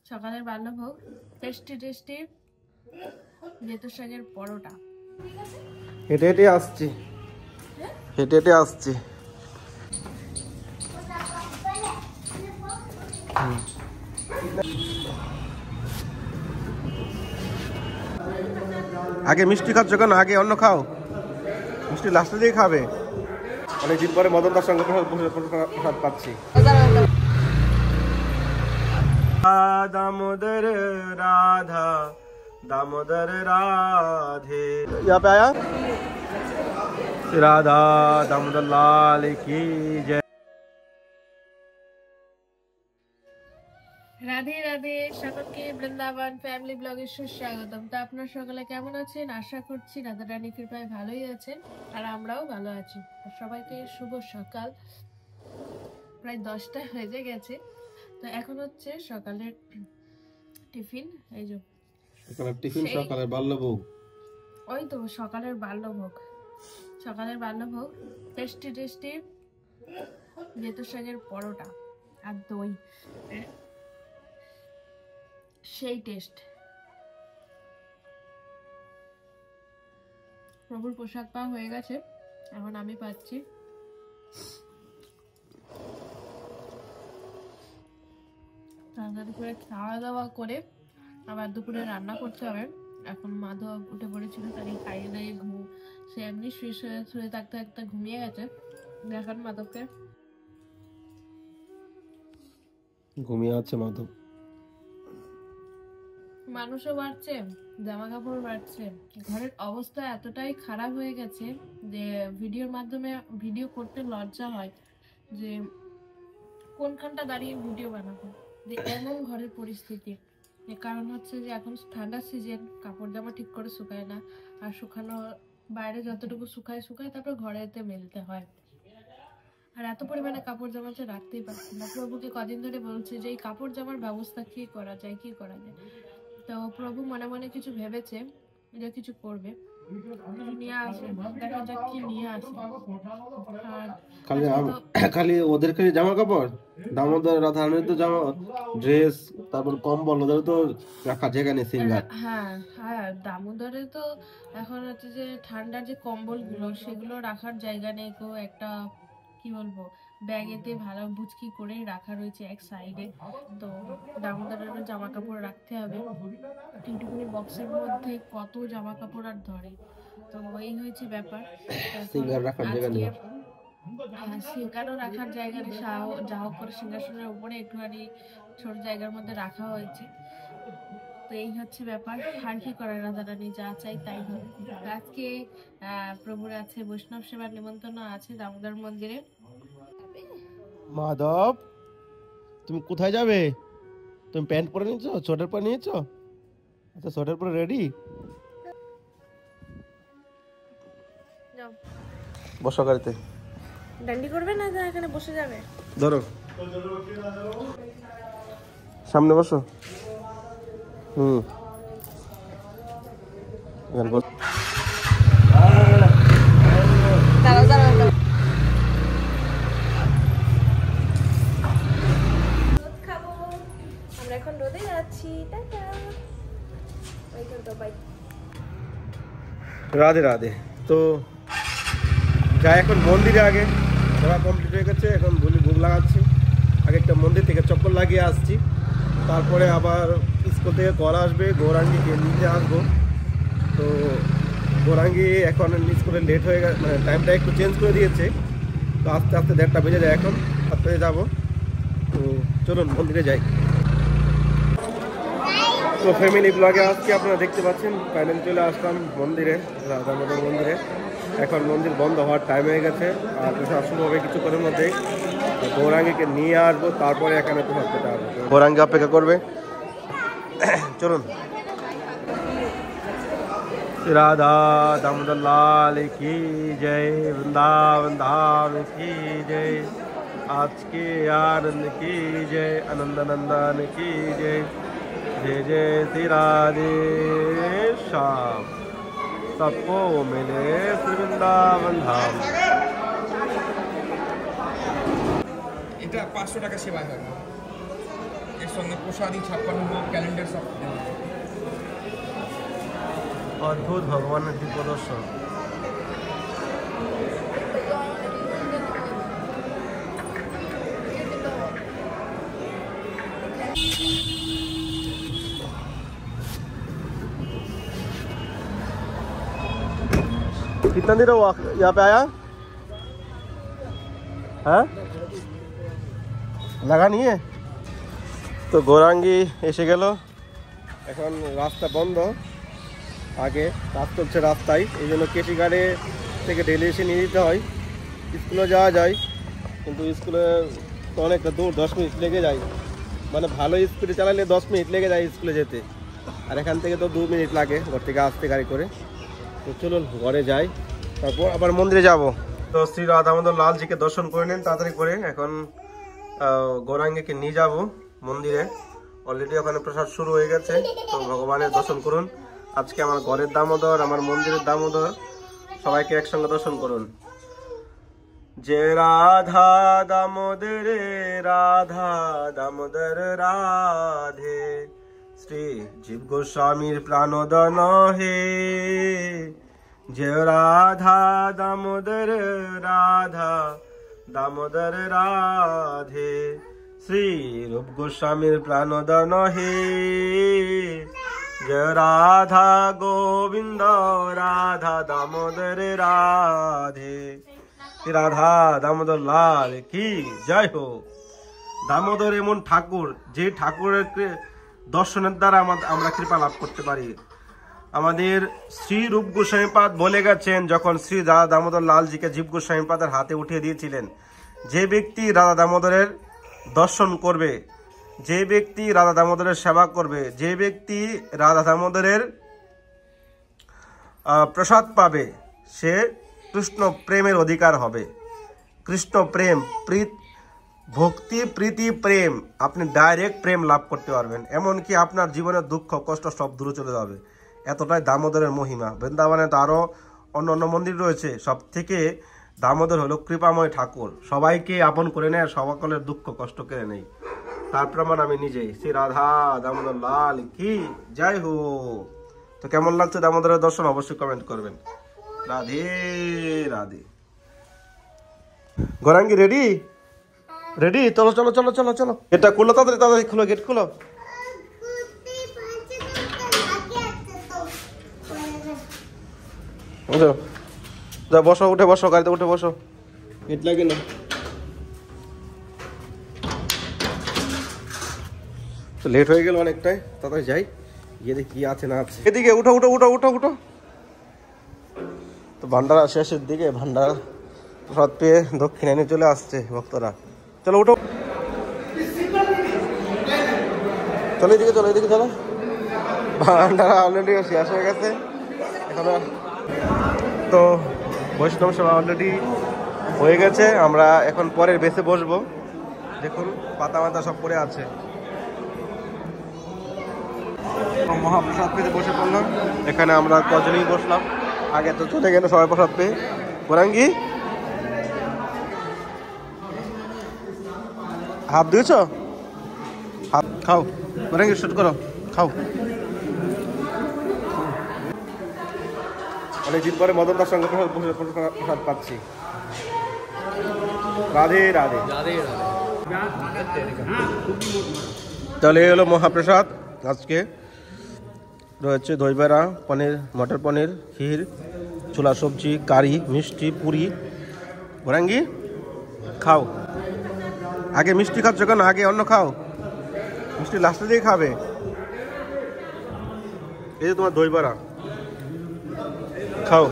সকালের বাল্যভোগ tasty tasty বেতুর শাকের পরোটা। হেঁটে হেঁটে আসছি, হেঁটে হেঁটে আসছি। আগে মিষ্টি খাচ্ছ কেন? আগে অন্য খাও, মিষ্টি লাস্টে দিয়ে খাবে। অনেকদিন পরে মদনদার সঙ্গে প্রসাদ পাচ্ছি। दामोदर राधा दामोदर राधे यहाँ पे आया राधा दामोदर लाल की जय। রাধে রাধে, সকলকে বৃন্দাবন ফ্যামিলি ব্লগে সুস্বাগতম। তো আপনারা সকলে কেমন আছেন? আশা করছি রাধা রানী কৃপায় ভালোই আছেন, আর আমরাও ভালো আছি। সবাইকে শুভ সকাল। প্রায় 10টা হয়ে গেছে, তো এখন হচ্ছে সকালের টিফিন। এই যে সকালের টিফিন, সকালের বাল্যভোগ। ওই তো সকালের বাল্যভোগ, সকালের বাল্যভোগ টেস্টি টেস্টি বেতুর শাকের পরোটা আর দই, সেই টেস্ট। প্রভুর প্রসাদ পাওয়া হয়ে গেছে, এখন আমি পাচ্ছি। তাড়াতাড়ি করে খাওয়া দাওয়া করে আবার দুপুরে রান্না করতে হবে। এখন মাধব উঠে পড়েছিল, তাকে খাইয়ে দাইয়ে সে এমনি শুয়ে থাকতে থাকতে ঘুমিয়ে গেছে। এখন মাধবকে ঘুমিয়ে আছে মাধব। মানুষও বাড়ছে, জামা কাপড় বাড়ছে, ঘরের অবস্থা এতটাই খারাপ হয়ে গেছে যে ভিডিওর মাধ্যমে ভিডিও করতে লজ্জা হয় যে কোনখানটা দাঁড়িয়ে ভিডিও বানাবো, যে এমন ঘরের পরিস্থিতি। এর কারণ হচ্ছে যে এখন ঠান্ডার সিজন, কাপড় জামা ঠিক করে শুকায় না, আর শুকানো বাইরে যতটুকু শুকায় তারপর ঘরেতে মেলতে হয়। আর এত পরিমাণে কাপড় জামা যে রাখতেই পারছি না। প্রভুকে কদিন ধরে বলছে যে এই কাপড় জামার ব্যবস্থা কি করা যায়। তো প্রভু মনে মনে কিছু ভেবেছে যে কিছু করবে, নিয়ে আসে, দেখা যাক কি নিয়ে আসে। খালি ওদের খালি জামা কাপড়, দামোদর রাধারানীর তো জামা ড্রেস, তারপর কম্বল, ওদের তো রাখা জায়গা নেই। সিঙ্গার, হ্যাঁ দামোদরে তো এখন হচ্ছে যে ঠান্ডার যে কম্বল গুলো সেগুলো রাখার জায়গা নেই। তো একটা কি বলবো, ব্যাগেতে ভালো বুচকি করে রাখা রয়েছে এক সাইডে। তো দামোদরের জামা কাপড় রাখতে হবে, এইটুকুনি বক্সের মধ্যে কত জামা কাপড় আর ধরে। তো এই হয়েছে ব্যাপার। সিঙ্গার রাখার জায়গা নেই, সিঙ্গারও রাখার জায়গা নেই। যা হোক করে সিংহাসনের উপরে একটুখানি ছোট জায়গার মধ্যে রাখা হয়েছে। তো এই হচ্ছে ব্যাপার, আর কি করার, রাধারানী যা চাই তাই হবে। আজকে প্রভুর আছে বৈষ্ণব সেবার নিমন্ত্রণ আছে দামোদর মন্দিরে। মাধব তুমি কোথায় যাবে? তুমি প্যান্ট পরে নিয়েছো, সোয়েটার পরে নিয়েছো? আচ্ছা, সোয়েটার পরে রেডি? বসো গাড়িতে। ডান্ডি করবে না, এখানে বসে যাবে। ধরো, সামনে বসো। আমরা এখন রোদে যাচ্ছি। রাধে রাধে। তো যাই এখন মন্দিরে, আগে ঘোরা কমপ্লিট হয়ে গেছে, এখন ভোগ লাগাচ্ছি। আগে একটা মন্দির থেকে চক্কর লাগিয়ে আসছি, তারপরে আবার স্কুল থেকে কল আসবে, গৌরাঙ্গীকে নিতে আসবো। তো গৌরাঙ্গী এখন স্কুলে লেট হয়ে গেছে, মানে টাইমটা একটু চেঞ্জ করে দিয়েছে। তো আস্তে আস্তে 1:30 বেজে যায়, এখন তারপরে যাবো। তো চলুন মন্দিরে যাই। তো ফ্যামিলি ব্লগে আজকে আপনারা দেখতে পাচ্ছেন ফাইনালি চলে আসলাম মন্দিরে, রাধামাধব মন্দিরে। এখন মন্দির বন্ধ হওয়ার টাইম হয়ে গেছে, আর প্রসাদ শুরু হবে কিছুক্ষণের মধ্যেই। গৌরাঙ্গীকে নিয়ে আসবো, তারপরে এখানে প্রসাদ পেতে হবে। গৌরাঙ্গী অপেক্ষা করবে, চলুন। রাধা দামোদর লাল কি জয়, বৃন্দাবন ধাম কি জয়, আজকে আনন্দ কি জয়, আনন্দ নন্দন কি জয়, जय जय श्री राधे श्याम, सबको मिले वृंदावन धाम। এটা 500 টাকা সেবা হয়, সঙ্গে প্রসাদী 56 ভোগ ক্যালেন্ডার সব দেওয়া আছে। অদ্ভুত ভগবানের দিব্য দর্শন। कितना देर हुआ यहाँ पे आया है? লাগা নিয়ে তো গৌরাঙ্গী এসে গেল। এখন রাস্তা বন্ধ, আগে কাজ চলছে রাস্তায়, এই জন্য কেটি গাড়ি থেকে ডেলি এসে নিয়ে যেতে হয়। স্কুলে যাওয়া যায় কিন্তু স্কুলে তো অনেকটা দূর, 10 মিনিট লেগে যায়, মানে ভালো স্পিডে চালালে 10 মিনিট লেগে যায় স্কুলে যেতে, আর এখান থেকে তো 2 মিনিট লাগে ঘর থেকে আসতে গাড়ি করে। তো চলুন ঘরে যাই, তারপর আবার মন্দিরে যাব। তো শ্রী রাধা দামোদর লালজিকে দর্শন করে নেন তাড়াতাড়ি করে। এখন গৌরাঙ্গীকে নিয়ে যাব মন্দিরে, অলরেডি ওখানে প্রসাদ শুরু হয়ে গেছে। তো ভগবানের দর্শন করুন। আজকে আমার ঘরের দামোদর, আমার মন্দিরের দামোদর, সবাইকে একসঙ্গে দর্শন করুন। যে রাধা দামোদর রাধা দামোদর রাধে, শ্রী জীব গোস্বামীর প্রাণোদন হে। যে রাধা দামোদর রাধা দামোদর রাধে, শ্রী রূপ গোস্বামীর প্রাণোদন হে। জয় রাধা গোবিন্দ রাধা দামোদর রাধে, রাধা দামোদর লাল কি জয় হো। দামোদর এমন ঠাকুর, যে ঠাকুরের দর্শনের দ্বারা আমরা কৃপা লাভ করতে পারি। আমাদের শ্রী রূপ গোস্বামীপাদ বলে গেছেন, যখন শ্রী রাধা দামোদর লালজিকে জীব গোস্বামীপাদের হাতে উঠিয়ে দিয়েছিলেন, যে ব্যক্তি রাধা দামোদরের দর্শন করবে, যে ব্যক্তি রাধা দামোদরের সেবা করবে, যে ব্যক্তি রাধা দামোদরের প্রসাদ পাবে, সে কৃষ্ণ প্রেমের অধিকার হবে। কৃষ্ণ প্রেম, ভক্তি, প্রীতি, প্রেম, আপনি ডাইরেক্ট প্রেম লাভ করতে পারবেন। এমনকি আপনার জীবনের দুঃখ কষ্ট সব দূরে চলে যাবে, এতটাই দামোদরের মহিমা। বৃন্দাবনে তো আরো অন্য অন্য মন্দির রয়েছে, সব থেকে দামোদর হলো কৃপাময় ঠাকুর, সবাইকে আপন করে নেয়, সকলের দুঃখ কষ্ট কেড়ে নেই। তার প্রমাণ আমি নিজেই। শ্রী রাধা দামোদর লাল কি জয় হো। তো কেমন লাগছে দামোদরের দর্শন অবশ্যই কমেন্ট করবেন। রাধে রাধে। গৌরাঙ্গী রেডি? রেডি? চলো চলো চলো চলো চলো, গেটটা খুলো, তাড়াতাড়ি তাড়াতাড়ি খুলো, গেট খুলো। যা বসো, উঠে বসো, গাড়িতে উঠে বসো, গেট লাগে না। তো লেট হয়ে গেল অনেকটাই, তাড়াতাড়ি যাই, গিয়ে দেখি কি আছে না আছে। এদিকে উঠো উঠো উঠো উঠো উঠো। তো ভান্ডারা শেষের দিকে, ভান্ডার প্রসাদ পেয়ে দক্ষিণে নিয়ে চলে আসছে ভক্তরা। চলো উঠো, চলো এদিকে, চলো এদিকে চলো। ভান্ডারা অলরেডি শেষ হয়ে গেছে এখন। তো বৈষ্ণব সেবা অলরেডি হয়ে গেছে, আমরা এখন পরের বেসে বসবো। দেখুন পাতা মাতা সব পড়ে আছে। মহাপ্রসাদ পেতে বসে পড়লাম, এখানে আমরা কজনই বসলাম, আগে তো চলে গেল সবাই প্রসাদ পেয়ে। গৌরাঙ্গী হাত দিয়েছ? হাত খাও, গৌরাঙ্গী শুট করো, খাও। অনেকদিন পরে মদনদার সঙ্গে প্রসাদ পাচ্ছি। রাধে রাধে। তাহলে এই হলো মহাপ্রসাদ। আজকে রয়েছে দই বড়া, পনির, মটর পনির, ক্ষীর, ছোলা সবজি, কারি, মিষ্টি, পুরি। গৌরাঙ্গী খাও, আগে মিষ্টি খাচ্ছ কেন? আগে অন্য খাও, মিষ্টি লাস্টে দিয়ে খাবে। এই যে তোমার দই বড়া, খাও।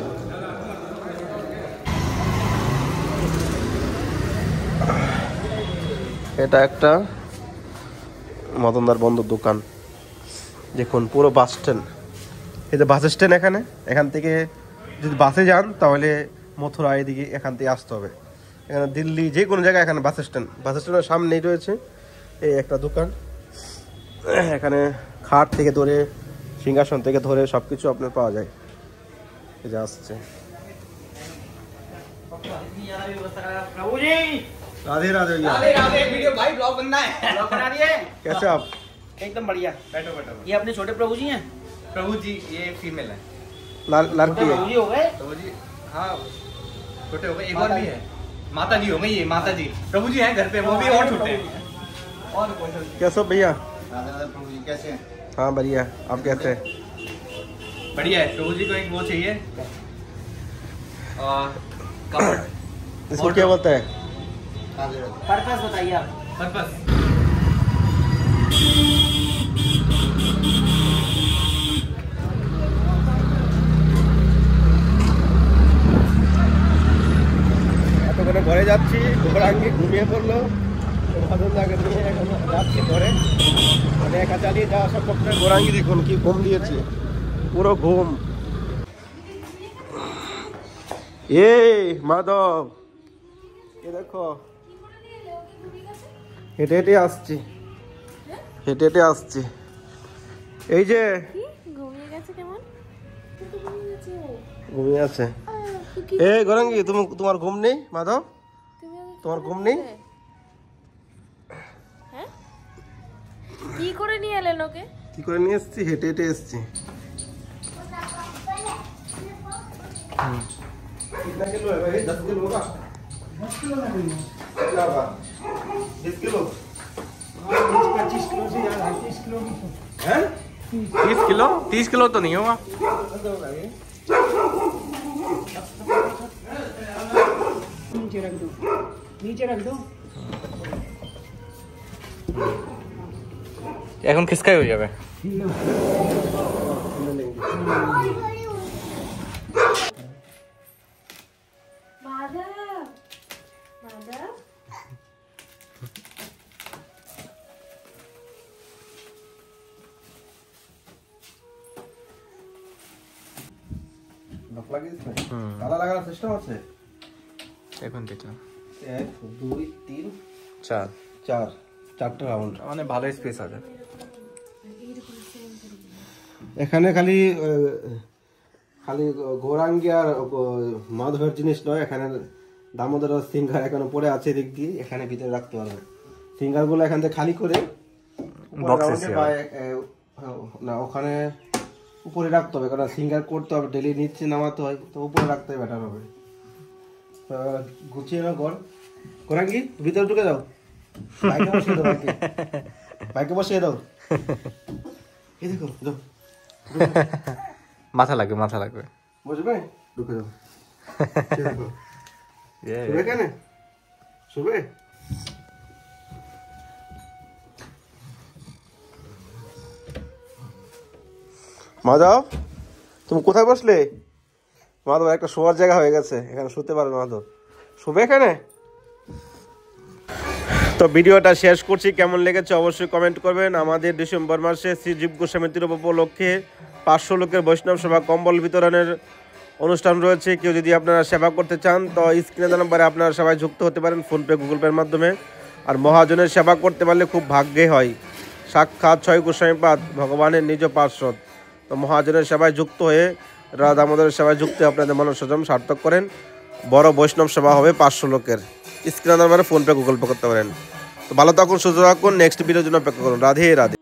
এটা একটা মদনদার বন্ধুর দোকান, দেখুন পুরো বাস স্ট্যান্ড। এই যে বাস স্ট্যান্ড, এখান থেকে যদি বাসে যান তাহলে মথুরা এদিকে এখান থেকে আসতে হবে। এখানে দিল্লি যে কোনো জায়গায় এখানে বাস স্ট্যান্ডের সামনেই রয়েছে এই একটা দোকান। এখানে খাট থেকে ধরে সিংহাসন থেকে ধরে সব কিছু আপনার পাওয়া যায়। এই যে আসছে। राधे राधे। वीडियो भाई ब्लॉग बनना है, ब्लॉग बना रही है। कैसे आप? एकदम बढ़िया। बैठो बैठो। ये अपने छोटे प्रभु जी हैं? प्रभु जी ये फीमेल है। लड़की है। प्रभु जी हो गए? प्रभु जी हाँ छोटे हो गए, एक और भी है। माता जी हो गई, ये माता जी। प्रभु जी हैं घर पे, वो भी और छोटे हैं। और कैसे हो भैया? प्रभु जी कैसे हैं? हाँ बढ़िया, आप कैसे हैं? बढ़िया है। प्रभु जी को एक वो चाहिए कपड़। इसको क्या बोलते हैं? पर्पस बताइए आप। पर्पस। এতক্ষণে ঘরে যাচ্ছি, গোবরাঙ্গি ঘুমিয়ে পড়লো, ভাদুল্লাহকে নিয়ে এখন যাচ্ছি ঘরে। মানে একা চালিয়ে যাওয়া সম্ভব না। গোরাঙ্গি দেখুন কি ঘুম দিয়েছে, পুরো ঘুম। এই মাধব, এ দেখো হেঁটে হেঁটে আসছি, হেঁটে হেঁটে আসছি। এই যে ঘুমিয়ে গেছে কেমন? ঘুমিয়ে আছে। এই গোরাঙ্গি, তোমার ঘুম নেই? মাধব, তোমার ঘুম নেই? হ্যাঁ, কি করে নিয়ে এলেন ওকে? কি করে নিয়ে এসছি? হেঁটে হেঁটে এসছি। कितना किलो है भाई? 10 किलो होगा? 10 किलो नहीं होगा। 20 किलो? 25 किलो से ज्यादा, 30 किलो है। 30 किलो? 30 किलो तो नहीं होगा। नीचे रख दो, नीचे रख दो। এখন খিসকাই হয়ে যাবে। তালা লাগানোর সিস্টেম আছে? এখন দেখলাম 1 2 3 4 4 চারটা রাউন্ড। মানে ভালো স্পেস আছে এখানে। খালি খালি গৌরাঙ্গি আর মাধবের জিনিস নয়, এখানে দামোদর সিঙ্গার এখানে পড়ে আছে দিক দিয়ে, এখানে ভিতরে রাখতে পারবে। সিঙ্গার গুলো এখান থেকে খালি করে না ওখানে উপরে রাখতে হবে, কারণ সিঙ্গার করতে হবে, ডেলি নিচে নামাতে হয়, তো উপরে রাখতে বেটার হবে। গুছিয়ে নাও ঘর। গৌরাঙ্গি ভিতরে ঢুকে যাও, বাইকে বসিয়ে দাও, বাইকে বসিয়ে দাও। এই দেখো যাও, মাথা লাগবে, মাথা লাগবে। বুঝবে? ঢুকে যাও। শুবে কেন? শুবে? মাধব, তুমি কোথায় বসলে? মাধব একটা শোয়ার জায়গা হয়ে গেছে, এখানে শুতে পারবে মাধব। শুবে এখানে? তো ভিডিওটা শেষ করছি, কেমন লেগেছে অবশ্যই কমেন্ট করবেন। আমাদের ডিসেম্বর মাসে শ্রী জীব গোস্বামী তিরুপ উপলক্ষে 500 লোকের বৈষ্ণব সেবা কম্বল বিতরণের অনুষ্ঠান রয়েছে। কেউ যদি আপনারা সেবা করতে চান তো স্ক্রিনে দেওয়া নম্বরে আপনারা সবাই যুক্ত হতে পারেন ফোনপে গুগল পের মাধ্যমে। আর মহাজনের সেবা করতে পারলে খুব ভাগ্যে হয়। সাক্ষাৎ 6 গোস্বামীপাদ ভগবানের নিজ পার্শ্বদ। তো মহাজনের সেবায় যুক্ত হয়ে রাধা দামোদরের সেবায় যুক্ত হয়ে আপনাদের মনস্কামনা সার্থক করেন। বড় বৈষ্ণব সেবা হবে 500 লোকের। স্ক্রিনে নম্বরে ফোনপে গুগল পে করতে পারেন। তো ভালো থাকুন, সুস্থ থাকুন, নেক্সট ভিডিওর জন্য অপেক্ষা করুন। রাধে রাধে।